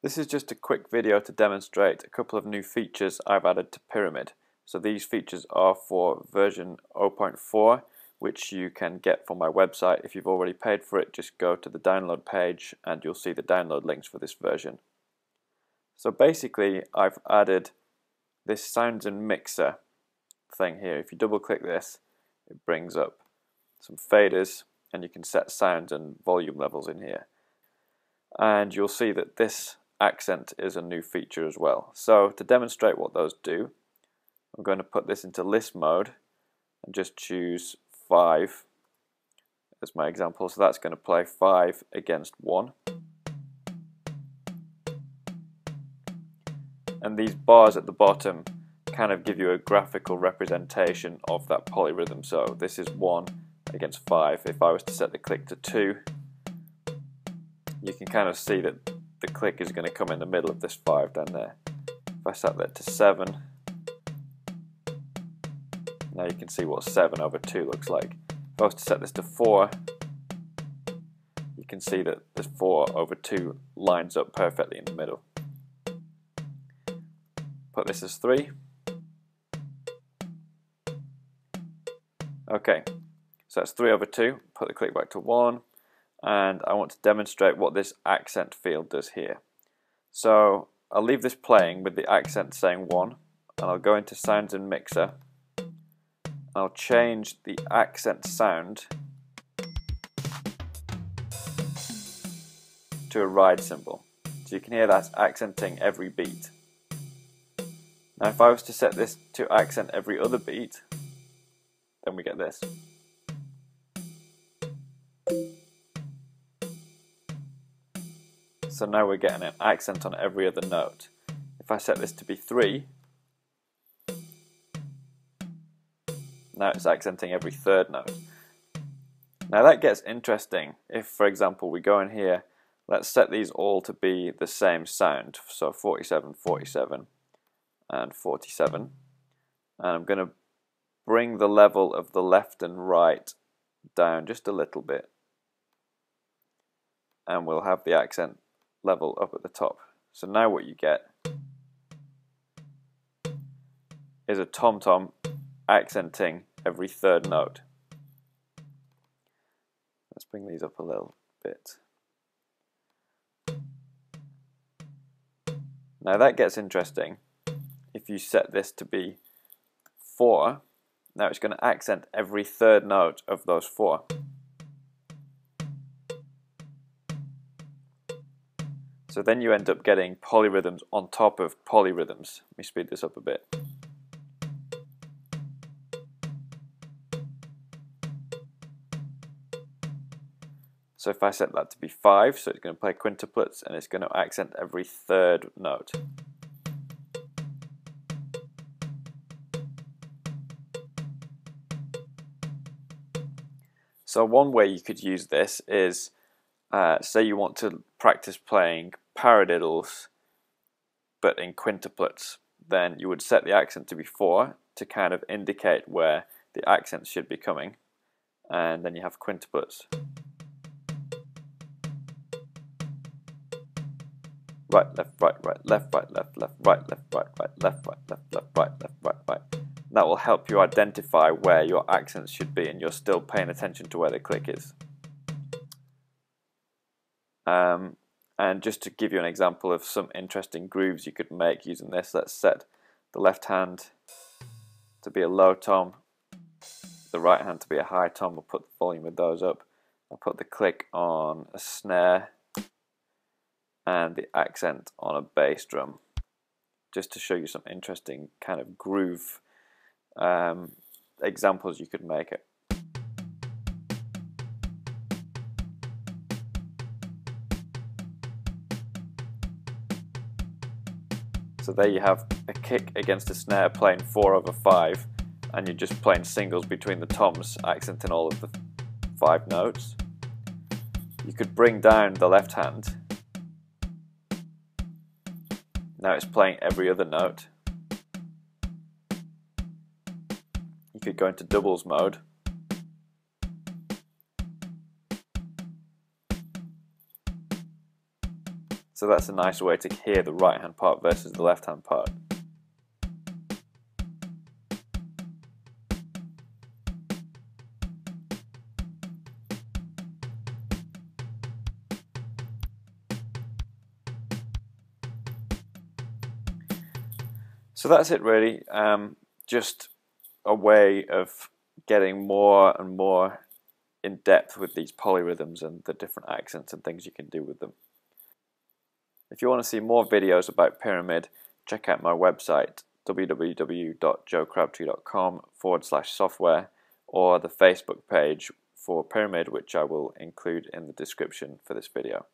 This is just a quick video to demonstrate a couple of new features I've added to Pyramid. So these features are for version 0.4, which you can get from my website. If you've already paid for it, just go to the download page and you'll see the download links for this version. So basically I've added this sounds and mixer thing here. If you double click this, it brings up some faders and you can set sound and volume levels in here. And you'll see that this accent is a new feature as well. So to demonstrate what those do, I'm going to put this into list mode and just choose 5 as my example. So that's going to play 5 against 1. And these bars at the bottom kind of give you a graphical representation of that polyrhythm. So this is 1 against 5. If I was to set the click to 2, you can kind of see that the click is going to come in the middle of this 5 down there. If I set that to 7, now you can see what 7 over 2 looks like. If I was to set this to 4, you can see that this 4 over 2 lines up perfectly in the middle. Put this as 3. Okay, so that's 3 over 2. Put the click back to 1. And I want to demonstrate what this accent field does here. So I'll leave this playing with the accent saying 1, and I'll go into sounds and mixer. I'll change the accent sound to a ride cymbal. So you can hear that's accenting every beat. Now if I was to set this to accent every other beat, then we get this. So now we're getting an accent on every other note. If I set this to be 3, now it's accenting every third note. Now that gets interesting. If, for example, we go in here, let's set these all to be the same sound. So 47, 47, and 47. And I'm going to bring the level of the left and right down just a little bit. And we'll have the accent level up at the top. So now what you get is a tom-tom accenting every third note. Let's bring these up a little bit. Now that gets interesting. If you set this to be 4, now it's going to accent every third note of those 4. So then you end up getting polyrhythms on top of polyrhythms. Let me speed this up a bit. So if I set that to be 5, so it's going to play quintuplets and it's going to accent every third note. So one way you could use this is say you want to practice playing paradiddles but in quintuplets, then you would set the accent to be 4 to kind of indicate where the accents should be coming, and then you have quintuplets. Right, left, right, right, left, right, left, left, right, left, right, right, left, right, left, left, right, left, right, right. That will help you identify where your accents should be and you're still paying attention to where the click is. And just to give you an example of some interesting grooves you could make using this, let's set the left hand to be a low tom, the right hand to be a high tom. We'll put the volume of those up. I'll put the click on a snare and the accent on a bass drum, just to show you some interesting kind of groove examples you could make it. So there you have a kick against a snare playing 4 over 5, and you're just playing singles between the toms, accenting all of the 5 notes. You could bring down the left hand. Now it's playing every other note. You could go into doubles mode. So that's a nice way to hear the right hand part versus the left hand part. So that's it really, just a way of getting more and more in depth with these polyrhythms and the different accents and things you can do with them. If you want to see more videos about pyramid, check out my website www.joecrabtree.com/software or the Facebook page for pyramid, which I will include in the description for this video.